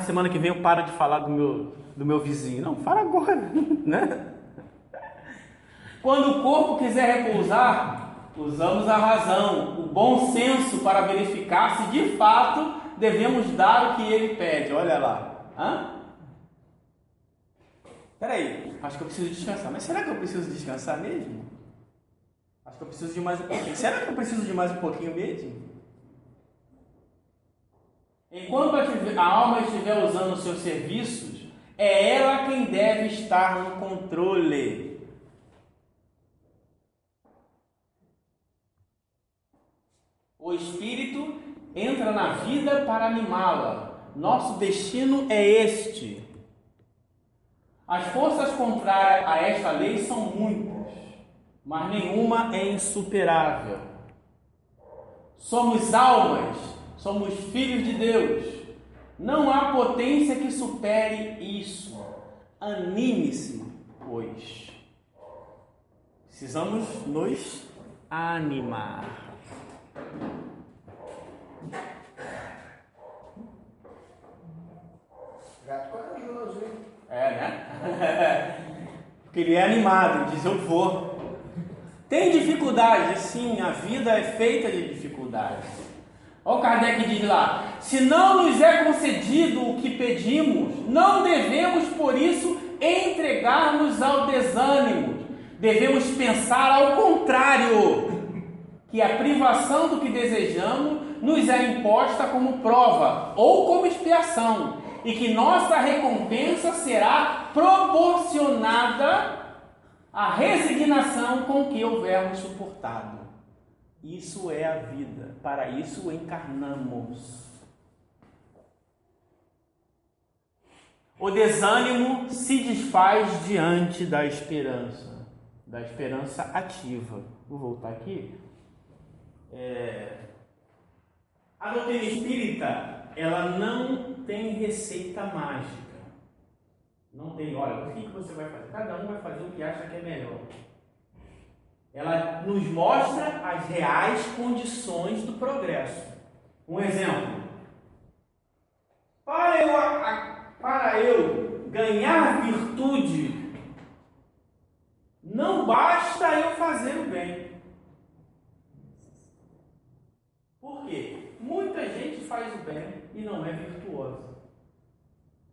Semana que vem eu paro de falar do meu vizinho. Não, fala agora, né? Quando o corpo quiser repousar, usamos a razão, o bom senso para verificar se de fato devemos dar o que ele pede. Olha lá. Peraí, acho que eu preciso descansar. Mas será que eu preciso descansar mesmo? Acho que eu preciso de mais um pouquinho. Será que eu preciso de mais um pouquinho mesmo? Enquanto a alma estiver usando os seus serviços, é ela quem deve estar no controle. O espírito entra na vida para animá-la. Nosso destino é este. As forças contrárias a esta lei são muitas, mas nenhuma é insuperável. Somos almas, somos filhos de Deus. Não há potência que supere isso. Anime-se, pois. Precisamos nos animar. Gato corajoso, hein? Né? Porque ele é animado, ele diz, eu vou. Tem dificuldade? Sim, a vida é feita de dificuldades. Olha o Kardec diz lá, se não nos é concedido o que pedimos, não devemos por isso entregar-nos ao desânimo. Devemos pensar ao contrário, que a privação do que desejamos nos é imposta como prova ou como expiação, e que nossa recompensa será proporcionada à resignação com que houvermos suportado. Isso é a vida, para isso encarnamos. O desânimo se desfaz diante da esperança ativa. Vou voltar aqui. A doutrina espírita, ela não tem receita mágica. Não tem, olha, o que você vai fazer? Cada um vai fazer o que acha que é melhor. Ela nos mostra as reais condições do progresso. Um exemplo. Para eu ganhar virtude, não basta eu fazer o bem. Por quê? Muita gente faz o bem e não é virtuosa.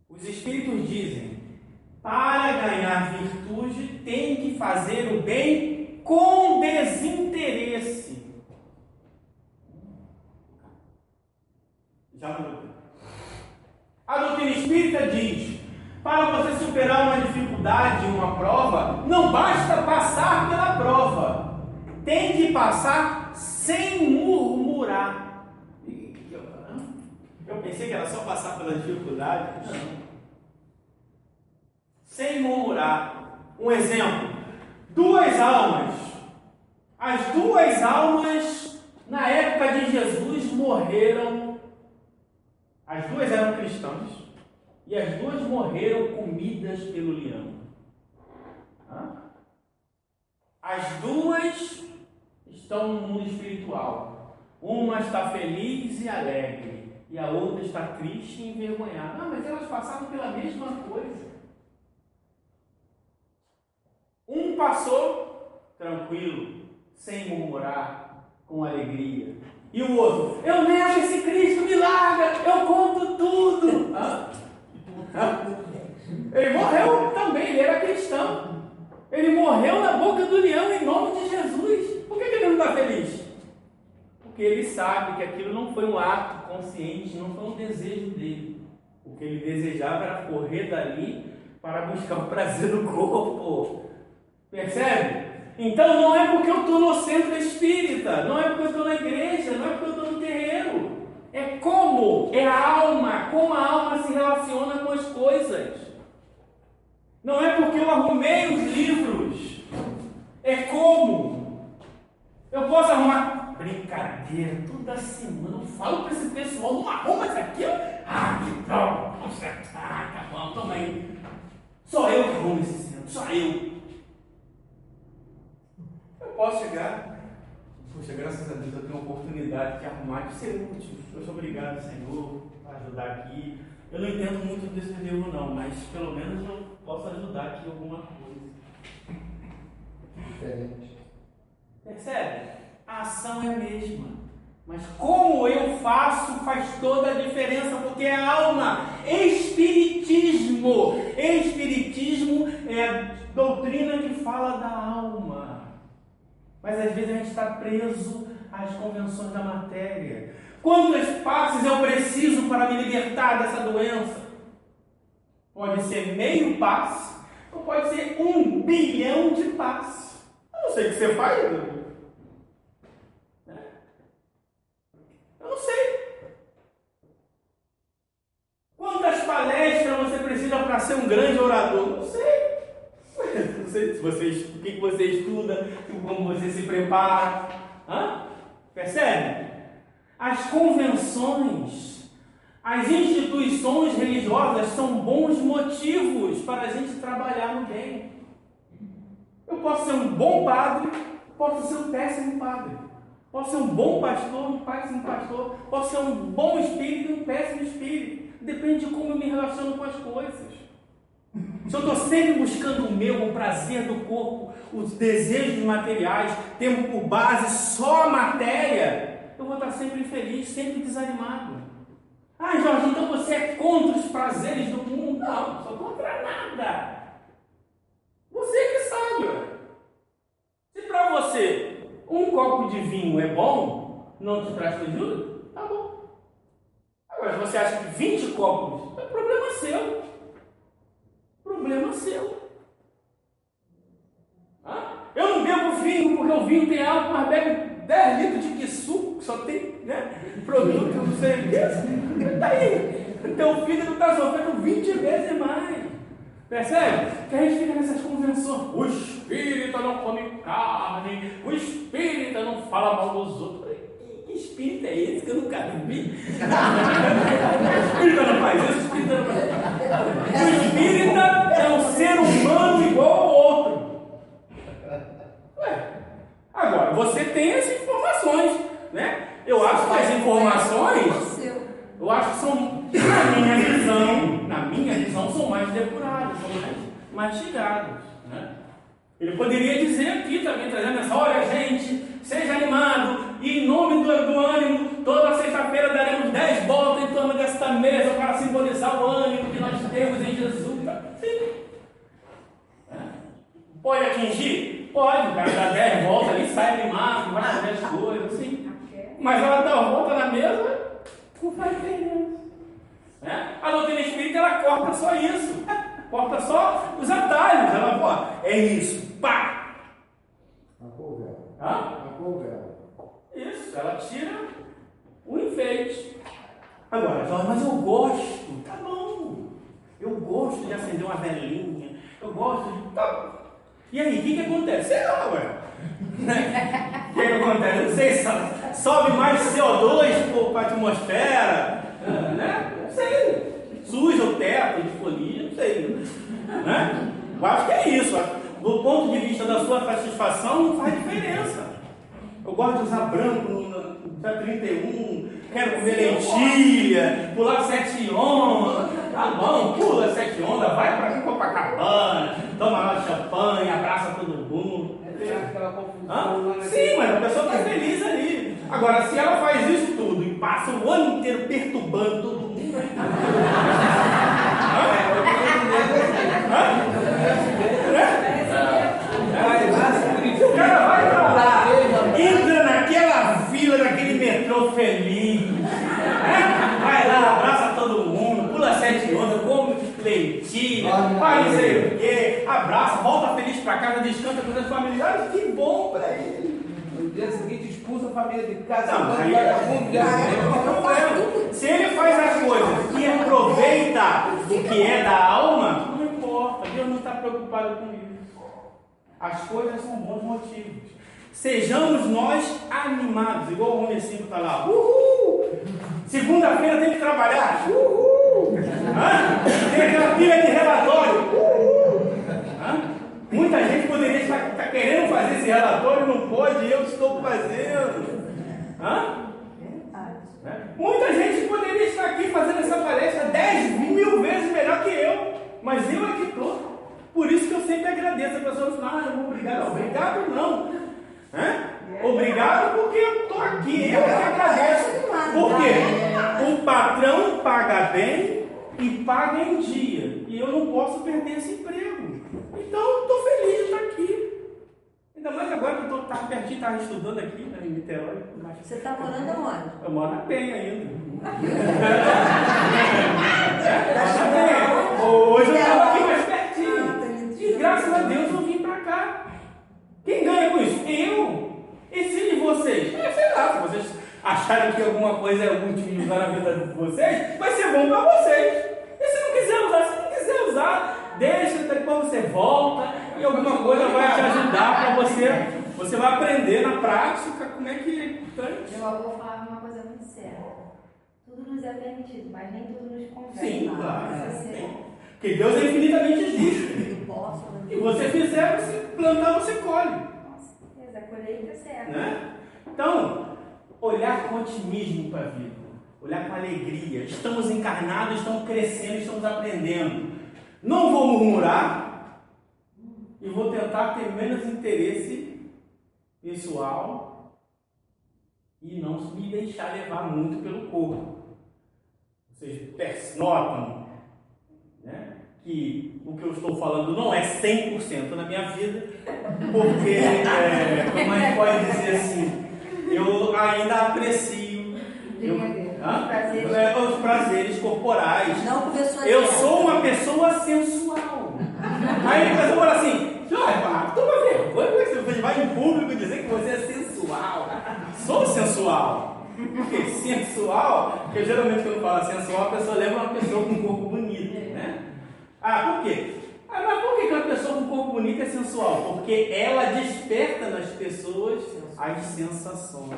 Os Espíritos dizem, para ganhar virtude tem que fazer o bem com desinteresse. Já mudou. A doutrina espírita diz, para você superar uma dificuldade, uma prova, não basta passar pela prova. Tem que passar sem murmurar. Eu pensei que era só passar pela dificuldade. Não. Sem murmurar. Um exemplo. 2 almas. As 2 almas, na época de Jesus, morreram. As 2 eram cristãs. E as 2 morreram comidas pelo leão. As 2 estão no mundo espiritual. Uma está feliz e alegre. E a outra está triste e envergonhada. Não, mas elas passaram pela mesma coisa. Um passou tranquilo, sem murmurar, com alegria. E o outro, eu nego esse Cristo, me larga, eu conto tudo. Ele morreu também, ele era cristão. Ele morreu na boca do leão em nome de Jesus. Por que ele não está feliz? Porque ele sabe que aquilo não foi um ato consciente, não foi um desejo dele. O que ele desejava era correr dali para buscar o prazer do corpo. Percebe? Então não é porque eu estou no centro espírita, não é porque eu estou na igreja, não é porque eu estou no terreiro. É como é a alma, como a alma se relaciona com as coisas. Não é porque eu arrumei os livros, é como. Eu posso arrumar brincadeira, toda semana eu falo para esse pessoal, não arruma isso aqui, ó. Que droga, tá bom, toma aí. Só eu que arrumo esse centro, só eu. Eu posso chegar, poxa, graças a Deus eu tenho a oportunidade de arrumar, de ser útil. Eu sou obrigado, Senhor, por ajudar aqui. Eu não entendo muito desse livro não, mas pelo menos eu posso ajudar aqui em alguma coisa. Diferente. Percebe? A ação é a mesma. Mas como eu faço faz toda a diferença, porque é a alma. Espiritismo. Espiritismo é a doutrina que fala da alma. Mas às vezes a gente está preso às convenções da matéria. Quantos passes eu preciso para me libertar dessa doença? Pode ser meio passe, ou pode ser 1 bilhão de passes. Eu não sei o que você faz, eu não sei. Quantas palestras você precisa para ser um grande orador? Não sei. Não sei se o que você estuda, como você se prepara. Percebe? As convenções, as instituições religiosas são bons motivos para a gente trabalhar no bem. Eu posso ser um bom padre, posso ser um péssimo padre. Posso ser um bom pastor, um péssimo pastor. Posso ser um bom espírito, um péssimo espírito. Depende de como eu me relaciono com as coisas. Se eu estou sempre buscando o meu, o prazer do corpo, os desejos materiais, tendo por base só a matéria, eu vou estar sempre infeliz, sempre desanimado. Jorge, então você é contra os prazeres do mundo? Não, não sou contra nada. Você que sabe. Se para você um copo de vinho é bom, não te traz prejuízo, tá bom. Agora, se você acha que 20 copos é problema seu. Problema seu. Eu não bebo vinho porque o vinho tem álcool, mas bebe 10 litros de quissuco, que só tem produto, não sei o que. Daí, teu fígado está sofrendo 20 vezes mais. Percebe? Que a gente fica nessas convenções. O espírita não come carne, o espírita não fala mal dos outros. Que espírito é esse que eu nunca vi? O espírita não faz isso, o espírita não faz isso. O espírita ser humano igual ao outro. Agora, você tem as informações, né? Eu acho que as informações, eu acho que são, na minha visão, são mais depuradas, são mais mastigadas, né? Ele poderia dizer aqui também, trazendo essa, olha gente, seja animado, e em nome do ânimo, toda sexta-feira daremos 10 voltas em torno desta mesa para simbolizar o ânimo que nós temos em Jesus. Sim. Pode atingir? Pode, o cara dá 10 voltas ali, sai animado, vai fazer as coisas, sim. Mas ela dá uma volta na mesa, não faz diferença. A doutrina espírita, ela corta só isso. Corta só os atalhos. Ela, pô, é isso. Pá! Arrancou o véu. Hã? Arrancou o véu. Isso, ela tira o enfeite. Agora, Jorge, mas eu gosto. Tá bom. Eu gosto de acender uma velinha. Eu gosto de... Tá bom. E aí, o que acontece? Sei lá, ué. O que acontece? Não sei, sobe mais CO2 para a atmosfera, né? Não sei. Suja o teto de folia, não sei. Né? Eu acho que é isso. Do ponto de vista da sua satisfação, não faz diferença. Eu gosto de usar branco no 31, quero comer lentilha, pular 7 ondas. Tá bom, pula 7 ondas, vai para Copacabana, toma lá champanhe, abraça todo mundo. Sim, mas a pessoa está feliz ali. Agora, se ela faz isso tudo e passa o ano inteiro perturbando todo mundo. O cara vai pra lá, entra naquela fila, naquele metrô feliz, vai lá, abraça todo mundo, pula 7 ondas, come lentilha, faz não sei o quê, abraça, volta feliz pra casa, descansa com os familiares, que bom pra ele. No dia seguinte expulsa a família de casa, Não, aí vagabundo, se ele faz as coisas e aproveita o que é da alma, não importa, Deus não está preocupado com isso. As coisas são bons motivos. Sejamos nós animados, igual o homem 5 está lá. Uhul! Segunda-feira tem que trabalhar. Uhul! Tem aquela pilha de relatório. Uhul! Muita gente poderia estar querendo fazer esse relatório, não pode, eu estou fazendo. Muita gente poderia estar aqui fazendo essa palestra 10.000 vezes melhor que eu, mas eu aqui estou. Por isso que eu sempre agradeço. A pessoa fala, eu vou obrigado. Obrigado não. Obrigado porque eu estou aqui, eu que agradeço. Por quê? O patrão paga bem e paga em dia. E eu não posso perder esse emprego. Então, estou feliz de estar aqui. Ainda mais agora que eu estou pertinho, estava estudando aqui em Niterói. Você está morando aonde? Eu moro na Penha ainda. Hoje eu estava aqui mais pertinho. E graças a Deus eu vim para cá. Quem ganha com isso? Eu. E se vocês? Sei lá, se vocês acharem que alguma coisa é útil de usar na vida de vocês, vai ser bom para vocês. E se não quiser usar, deixa, depois você volta e alguma coisa vai te ajudar para você. Você vai aprender na prática como é que... Meu avô falava uma coisa muito séria. Tudo nos é permitido, mas nem tudo nos convém. Sim, claro. Porque Deus é infinitamente justo. E você fizer, você plantar, você colhe. Com certeza, a colheita é certa. Né? Então, olhar com otimismo para a vida. Olhar com alegria. Estamos encarnados, estamos crescendo, estamos aprendendo. Não vou murmurar e vou tentar ter menos interesse pessoal e não me deixar levar muito pelo corpo. Vocês notam, né, que o que eu estou falando não é 100% na minha vida, porque, como a gente pode dizer assim, eu ainda aprecio os prazeres corporais. Não começou a Eu sou uma pessoa sensual. Aí a pessoa fala assim, toma vergonha, você vai em público dizer que você é sensual. Sou sensual. Porque sensual, porque geralmente quando fala sensual, a pessoa leva uma pessoa com um corpo bonito, né? Por quê? Mas por que uma pessoa com um corpo bonito é sensual? Porque ela desperta nas pessoas as sensações.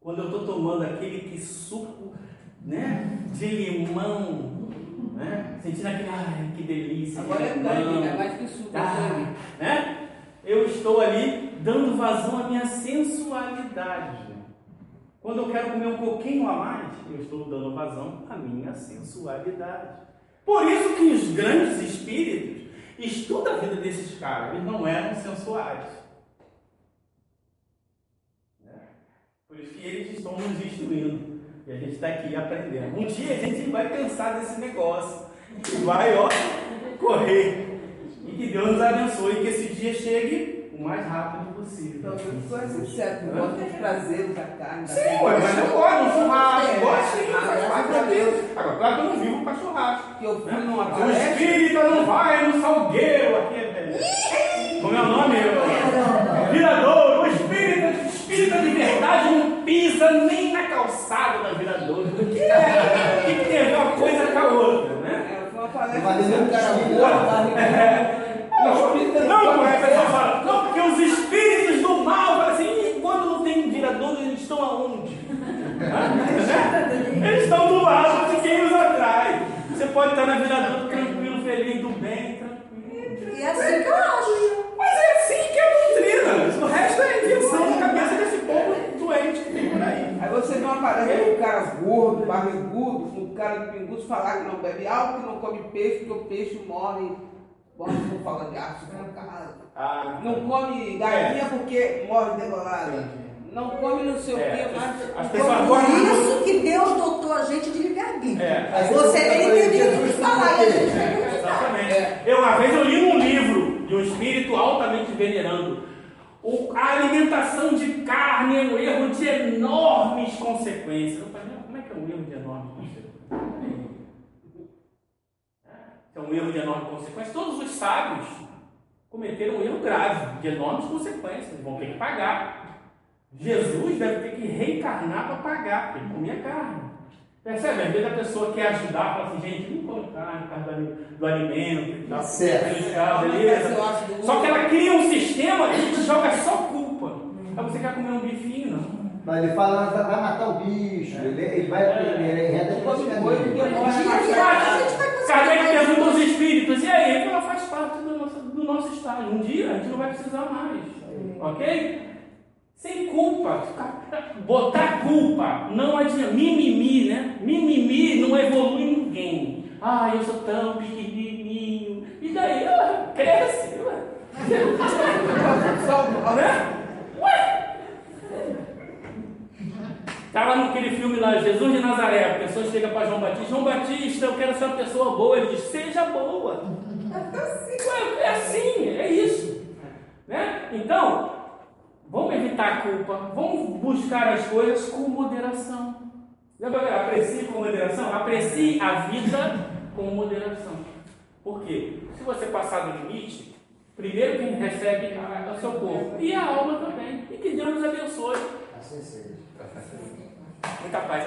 Quando eu estou tomando aquele suco, né, de limão, né? Sentindo aquele, ai, que delícia. Agora é tangue, é mais que suco. Né? Eu estou ali dando vazão à minha sensualidade. Quando eu quero comer um pouquinho a mais, eu estou dando vazão à minha sensualidade. Por isso que os grandes espíritos estudam a vida desses caras, eles não eram sensuais. Por isso que eles estão nos instruindo. E a gente está aqui aprendendo. Um dia a gente vai pensar nesse negócio. E vai, correr. E que Deus nos abençoe. E que esse dia chegue o mais rápido possível. Então, eu sou sincero, eu gosto dos prazeres da carne. Sim, mas eu gosto de um churrasco. Gosto sim, faz parte da Deus. Agora, claro que eu não vivo para churrasco. Que eu fui numa O palestra. espírita não vai no salgueiro. Como é o nome? Virador. O espírita de verdade não pisa nem na calçada da Viradouro. O que tem a ver uma coisa com a outra, né? Foi uma palestra. Valendo cara Não, a pessoa fala, não, porque os espíritos do mal, fala assim, e quando não tem Viradouro, eles estão aonde? Eles estão do lado de quem os atrai. Você pode estar na Viradouro tranquilo, feliz, do bem, tranquilo. E é assim que eu acho. Mas é assim que é a doutrina. O resto é invenção na cabeça desse povo doente que tem por aí. Aí você vê uma palestra de um cara gordo, barrigudo, um cara de pinguço falar que não bebe álcool, que não come peixe, porque o peixe morre. Não fala de aço, não come galinha porque morre demorado. Não come não sei o que, mas. As pessoas Por gostam isso que Deus dotou a gente de livre-arbítrio. Mas Você tem que ter direito de falar e a gente tem que Exatamente. acreditar. Uma vez eu li num livro de um espírito altamente venerando. A alimentação de carne é um erro de enormes consequências. Eu falei, como é que é um erro de enormes consequências? É um erro de enormes consequências. Todos os sábios cometeram um erro grave, de enormes consequências. Vão ter que pagar. Jesus deve ter que reencarnar para pagar, porque ele comia carne. Percebe? Às vezes a pessoa quer ajudar, fala assim, gente, não come carne por causa do alimento e tal, beleza. Só que ela cria um sistema que te joga só culpa. Aí você quer comer um bifinho, não. Mas ele fala, vai matar o bicho, ele vai primeiro, ele renda depois de Kardec pergunta aos espíritos, e aí? Ela faz parte do nosso estágio. Um dia a gente não vai precisar mais. Ok? Sem culpa. Botar culpa não adianta. Mimimi, né? Mimimi não evolui ninguém. Ah, eu sou tão pequenininho. E daí ela cresce. Ué? Tá lá naquele filme lá, Jesus de Nazaré, a pessoa chega para João Batista, João Batista, eu quero ser uma pessoa boa. Ele diz, seja boa. É assim, é isso. Né? Então, vamos evitar a culpa, vamos buscar as coisas com moderação. Aprecie com moderação? Aprecie a vida com moderação. Por quê? Se você passar do limite, primeiro quem recebe é o seu corpo e a alma também. E que Deus nos abençoe. Assim seja. Muita paz.